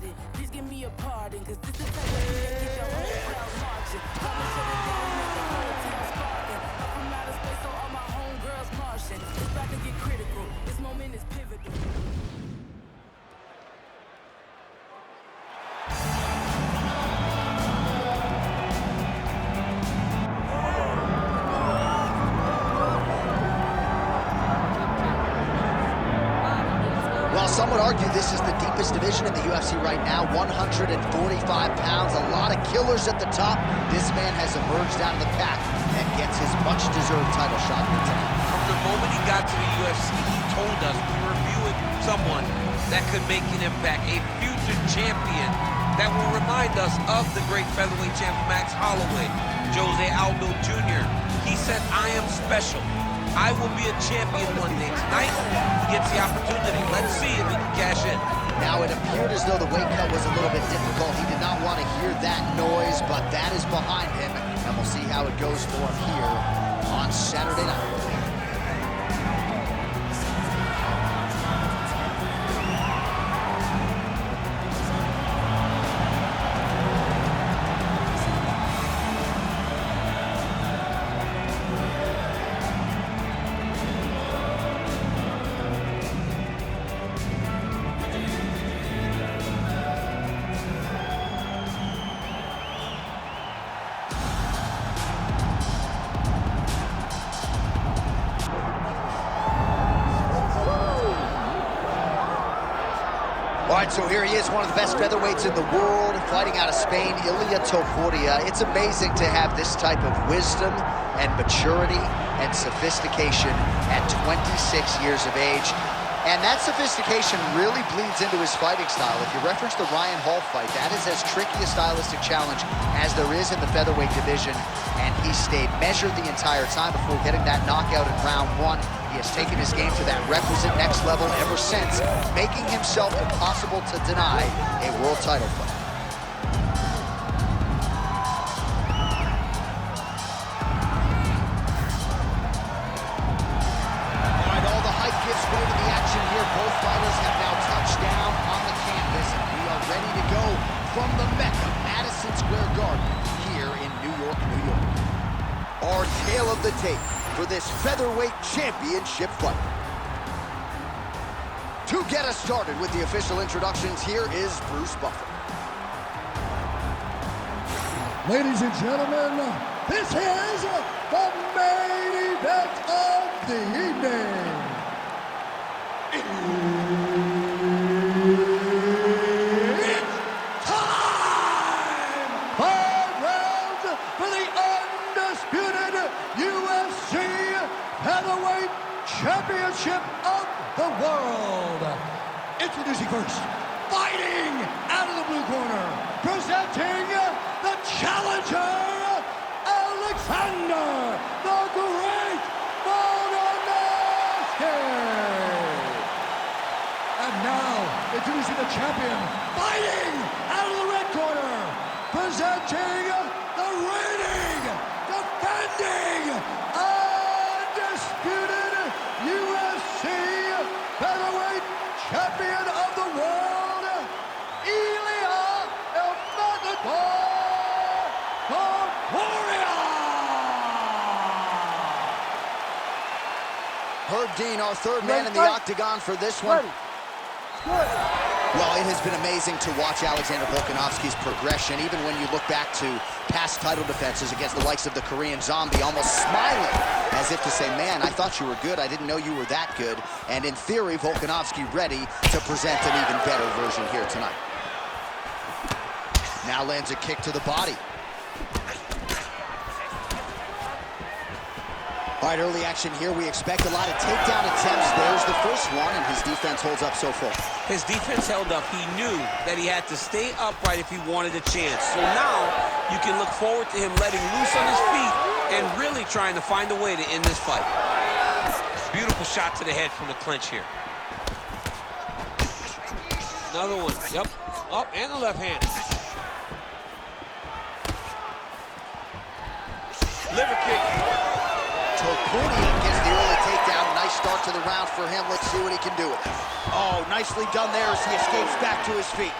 started. Please give me a pardon, cause this is the type of shit that get your whole crowd marching. I'ma shut it down, make the whole town sparking. I'm from outer space, so all my homegirls Martian. It's about to get critical. This moment is pivotal. Some would argue this is the deepest division in the UFC right now, 145 pounds, a lot of killers at the top. This man has emerged out of the pack and gets his much-deserved title shot here tonight. From the moment he got to the UFC, he told us we were viewing someone that could make an impact, a future champion that will remind us of the great featherweight champ Max Holloway, Jose Aldo Jr. He said, I am special. I will be a champion one day. Tonight, he gets the opportunity. Let's see if he can cash in. Now, it appeared as though the weight cut was a little bit difficult. He did not want to hear that noise, but that is behind him, and we'll see how it goes for him here on Saturday night. All right, so here he is, one of the best featherweights in the world, fighting out of Spain, Topuria. It's amazing to have this type of wisdom and maturity and sophistication at 26 years of age. And that sophistication really bleeds into his fighting style. If you reference the Ryan Hall fight, that is as tricky a stylistic challenge as there is in the featherweight division. And he stayed measured the entire time before getting that knockout in round one. He has taken his game to that requisite next level ever since, making himself impossible to deny a world title fight. All right, all the hype gives way to the action here. Both fighters have now touched down on the canvas, and we are ready to go from the Mecca, Madison Square Garden, here in New York, New York. Our tale of the tape for this featherweight championship fight. To get us started with the official introductions, here is Bruce Buffer. Ladies and gentlemen, this is the main event of the evening. It's time! 5 rounds for the undisputed UFC Heavyweight Championship of the world. Introducing first, fighting out of the blue corner, presenting the challenger, Alexander the Great Volkanovski. And now, introducing the champion, fighting out of the red corner, presenting the reigning, defending, undisputed UFC Featherweight Champion of the world, Topuria. Herb Dean, our third man in the octagon for this one. Well, it has been amazing to watch Alexander Volkanovski's progression, even when you look back to past title defenses against the likes of the Korean Zombie, almost smiling as if to say, man, I thought you were good. I didn't know you were that good. And in theory, Volkanovski ready to present an even better version here tonight. Now lands a kick to the body. All right, early action here. We expect a lot of takedown attempts. There's the first one, and his defense holds up so far. His defense held up. He knew that he had to stay upright if he wanted a chance. So now you can look forward to him letting loose on his feet and really trying to find a way to end this fight. Beautiful shot to the head from the clinch here. Another one. Yep. Up and the left hand. Liver kick. Topuria gets the early takedown. Nice start to the round for him. Let's see what he can do with it. Oh, nicely done there as he escapes back to his feet.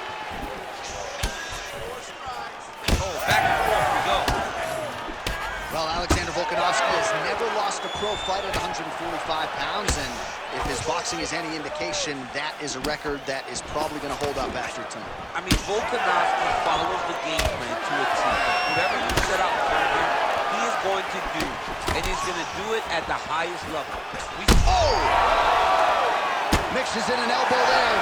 pro fighter at 145 pounds, and if his boxing is any indication, that is a record that is probably going to hold up after tonight. I mean, Volkanovski follows the game plan to a T. Whatever you set out for him, he is going to do, and he's going to do it at the highest level. Oh! Mixes in an elbow there.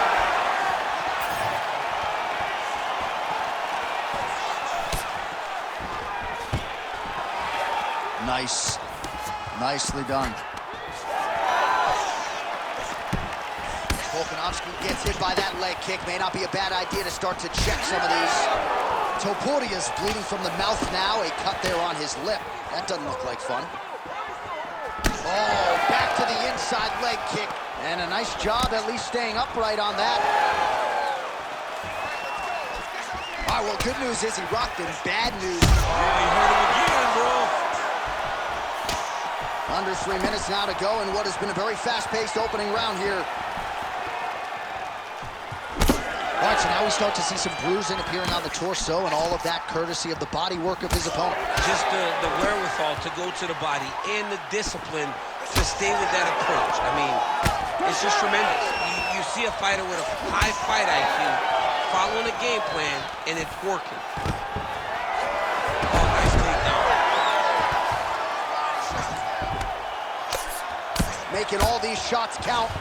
Nice. Nicely done. Volkanovski gets hit by that leg kick. May not be a bad idea to start to check some of these. Topuria's bleeding from the mouth now. A cut there on his lip. That doesn't look like fun. Oh, back to the inside leg kick. And a nice job at least staying upright on that. All right, well, good news is he rocked him. Bad news. Oh, he hurt him again, bro. Under 3 minutes now to go in what has been a very fast-paced opening round here. All right, so now we start to see some bruising appearing on the torso, and all of that courtesy of the body work of his opponent. Just the wherewithal to go to the body and the discipline to stay with that approach. I mean, it's just tremendous. You see a fighter with a high fight IQ following a game plan, and it's working. Oh, nice takedown. Making all these shots count.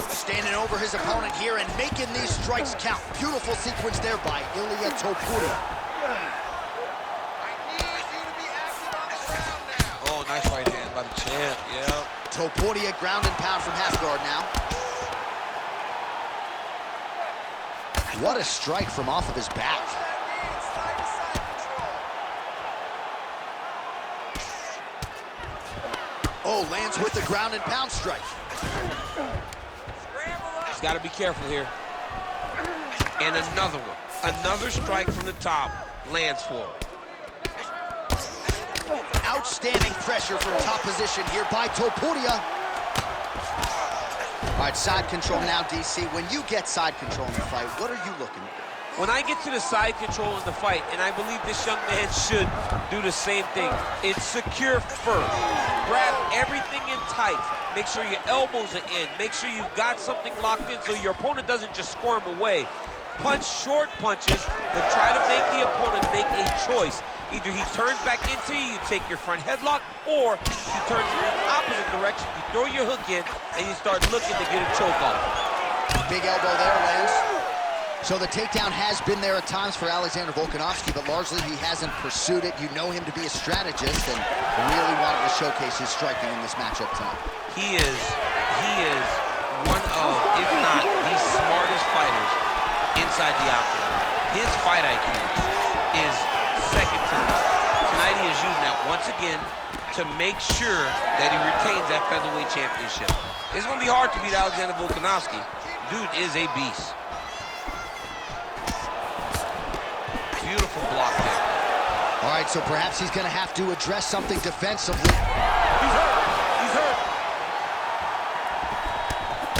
Standing over his opponent here and making these strikes count. Beautiful sequence there by Ilia Topuria. Oh, nice right hand by the champ, yeah. Topuria ground and pound from half guard now. What a strike from off of his back. Oh, lands with the ground and pound strike. He's got to be careful here. And another one. Another strike from the top lands for him. Outstanding pressure from top position here by Topuria. All right, side control now, DC. When you get side control in the fight, what are you looking at? When I get to the side control in the fight, and I believe this young man should do the same thing, it's secure first. Grab everything in tight. Make sure your elbows are in. Make sure you've got something locked in so your opponent doesn't just squirm away. Punch short punches, but try to make the opponent make a choice. Either he turns back into you, you take your front headlock, or he turns in the opposite direction, you throw your hook in, and you start looking to get a choke off. Big elbow there, Lance. So the takedown has been there at times for Alexander Volkanovski, but largely he hasn't pursued it. You know him to be a strategist and really wanted to showcase his striking in this matchup tonight. He is one of, if not the smartest fighters inside the octagon. His fight IQ is second to none. Tonight he is using that once again to make sure that he retains that featherweight championship. It's going to be hard to beat Alexander Volkanovski. Dude is a beast. Beautiful block there. All right, so perhaps he's going to have to address something defensively. He's hurt. He's hurt.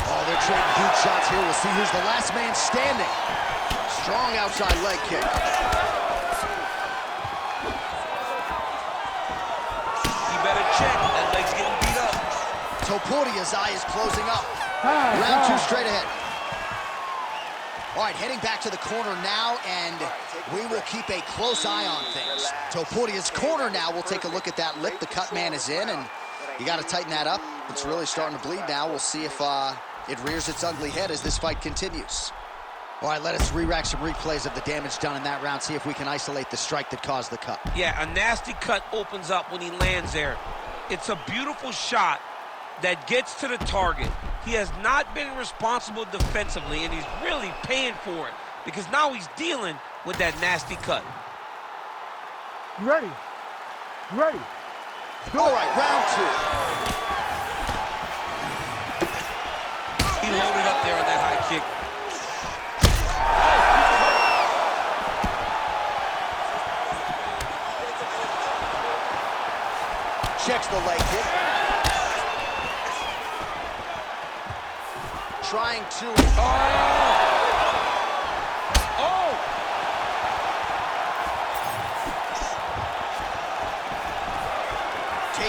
Oh, they're trading huge shots here. We'll see who's the last man standing. Strong outside leg kick. He better check. That leg's getting beat up. Topuria's eye is closing up. Round two straight ahead. All right, heading back to the corner now, and we will keep a close eye on things. Topuria's corner now. We'll take a look at that lip. The cut man is in, and you got to tighten that up. It's really starting to bleed now. We'll see if it rears its ugly head as this fight continues. All right, let us re-rack some replays of the damage done in that round, see if we can isolate the strike that caused the cut. Yeah, a nasty cut opens up when he lands there. It's a beautiful shot that gets to the target. He has not been responsible defensively, and he's really paying for it because now he's dealing with that nasty cut. Ready? Ready? All right, round two. He loaded up there on that high kick. Checks the leg kick. Trying to... Oh!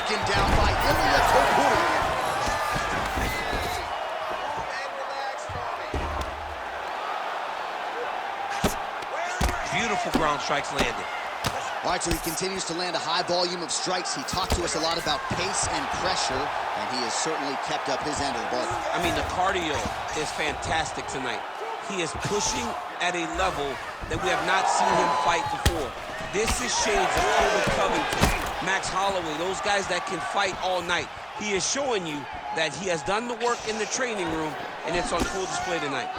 taken down by Ilia Topuria. Beautiful ground strikes landed. All right, so he continues to land a high volume of strikes. He talked to us a lot about pace and pressure, and he has certainly kept up his end of the bargain. I mean, the cardio is fantastic tonight. He is pushing at a level that we have not seen him fight before. This is shades of Colby Covington, Max Holloway, those guys that can fight all night. He is showing you that he has done the work in the training room, and it's on full display tonight.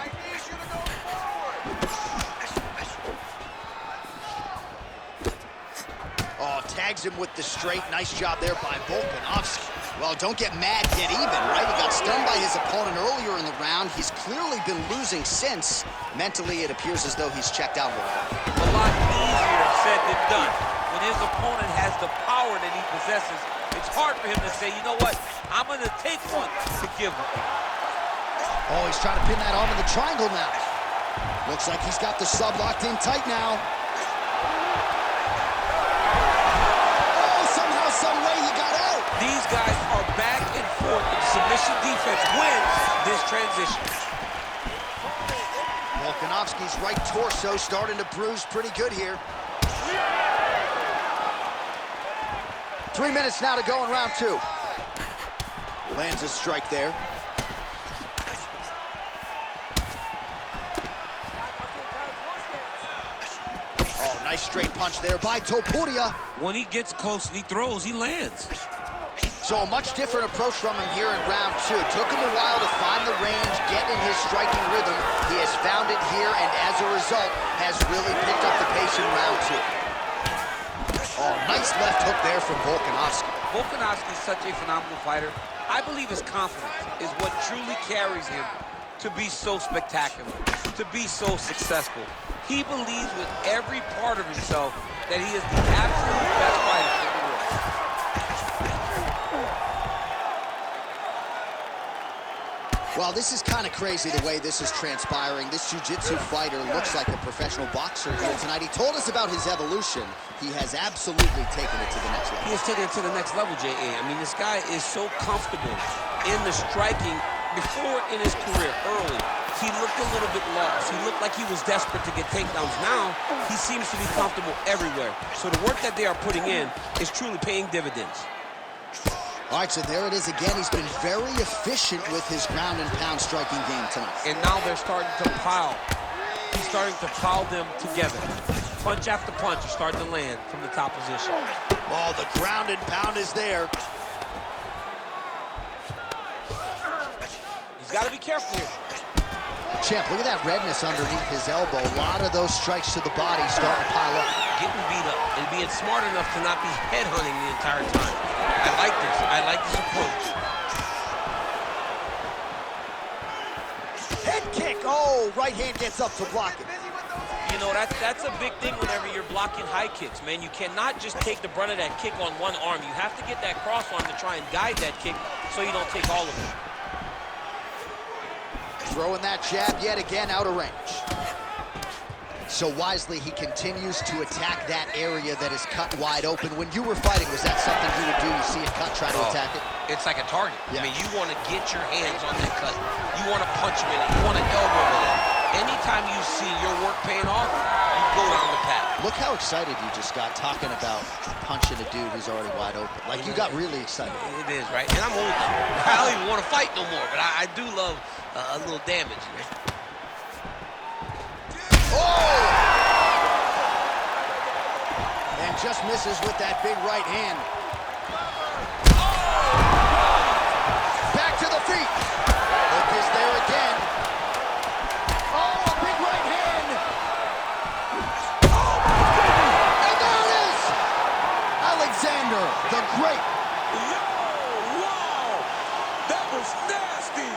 Tags him with the straight. Nice job there by Volkanovski. Well, don't get mad, get even, right? He got stunned by his opponent earlier in the round. He's clearly been losing since. Mentally, it appears as though he's checked out. A lot easier said than done. When his opponent has the power that he possesses, it's hard for him to say, you know what, I'm going to take one to give him. Oh, he's trying to pin that arm in the triangle now. Looks like he's got the sub locked in tight now. Some way he got out. These guys are back and forth. Submission defense wins this transition. Volkanovski's right torso starting to bruise pretty good here. 3 minutes now to go in round 2. Lands a strike there. Nice straight punch there by Topuria. When he gets close and he throws, he lands. So a much different approach from him here in round 2. Took him a while to find the range, get in his striking rhythm. He has found it here, and as a result, has really picked up the pace in round 2. Oh, nice left hook there from Volkanovski. Volkanovski is such a phenomenal fighter. I believe his confidence is what truly carries him to be so spectacular, to be so successful. He believes with every part of himself that he is the absolute best fighter in the world. Well, this is kind of crazy the way this is transpiring. This jiu-jitsu fighter looks like a professional boxer here tonight. He told us about his evolution. He has absolutely taken it to the next level. He has taken it to the next level, J.A. I mean, this guy is so comfortable in the striking. Before in his career, early, he looked a little bit lost. He looked like he was desperate to get takedowns. Now, he seems to be comfortable everywhere. So the work that they are putting in is truly paying dividends. All right, so there it is again. He's been very efficient with his ground and pound striking game tonight. And now they're starting to pile. He's starting to pile them together. Punch after punch is starting to land from the top position. Oh, the ground and pound is there. Got to be careful here. Champ, look at that redness underneath his elbow. A lot of those strikes to the body starting to pile up. Getting beat up and being smart enough to not be headhunting the entire time. I like this. I like this approach. Head kick. Oh, right hand gets up to block it. You know, that's a big thing whenever you're blocking high kicks, man. You cannot just take the brunt of that kick on one arm. You have to get that cross arm to try and guide that kick so you don't take all of it. Throwing that jab yet again out of range. So wisely, he continues to attack that area that is cut wide open. When you were fighting, was that something you would do? You see a cut, try to attack it? It's like a target. Yeah. I mean, you want to get your hands on that cut. You want to punch him in it. You want to elbow him in it. Anytime you see your work paying off, you go down the path. Look how excited you just got talking about punching a dude who's already wide open. Like, you got really excited. It is, right? And I'm old. I don't even want to fight no more, but I do love a little damage. Oh! And just misses with that big right hand. Back to the feet. Hook is there again. Oh, a big right hand. Oh, my goodness. And there it is. Alexander, the Great. Yo, wow. That was nasty.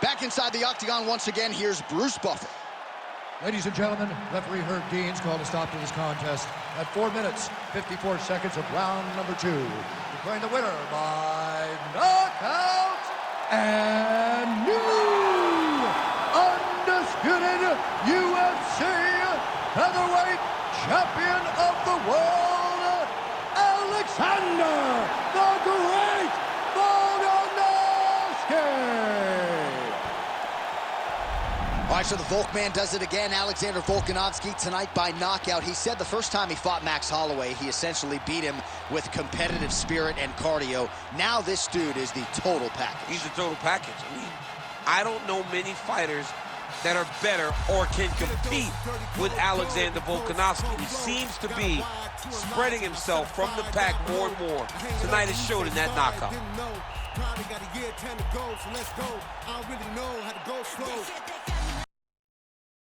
Back inside the octagon once again, here's Bruce Buffer. Ladies and gentlemen, referee Herb Dean's called a stop to this contest at 4 minutes, 54 seconds of round number 2. Declaring the winner by knockout and new undisputed UFC featherweight champion of the world, Alexander the Great Volkanovski. All right, so the Volkman does it again. Alexander Volkanovski tonight by knockout. He said the first time he fought Max Holloway, he essentially beat him with competitive spirit and cardio. Now this dude is the total package. He's the total package. I mean, I don't know many fighters that are better or can compete with Alexander Volkanovski. He seems to be spreading himself from the pack more and more. Tonight is showed in that knockout. Probably got a year 10 to go, so let's go. I don't really know how to go slow.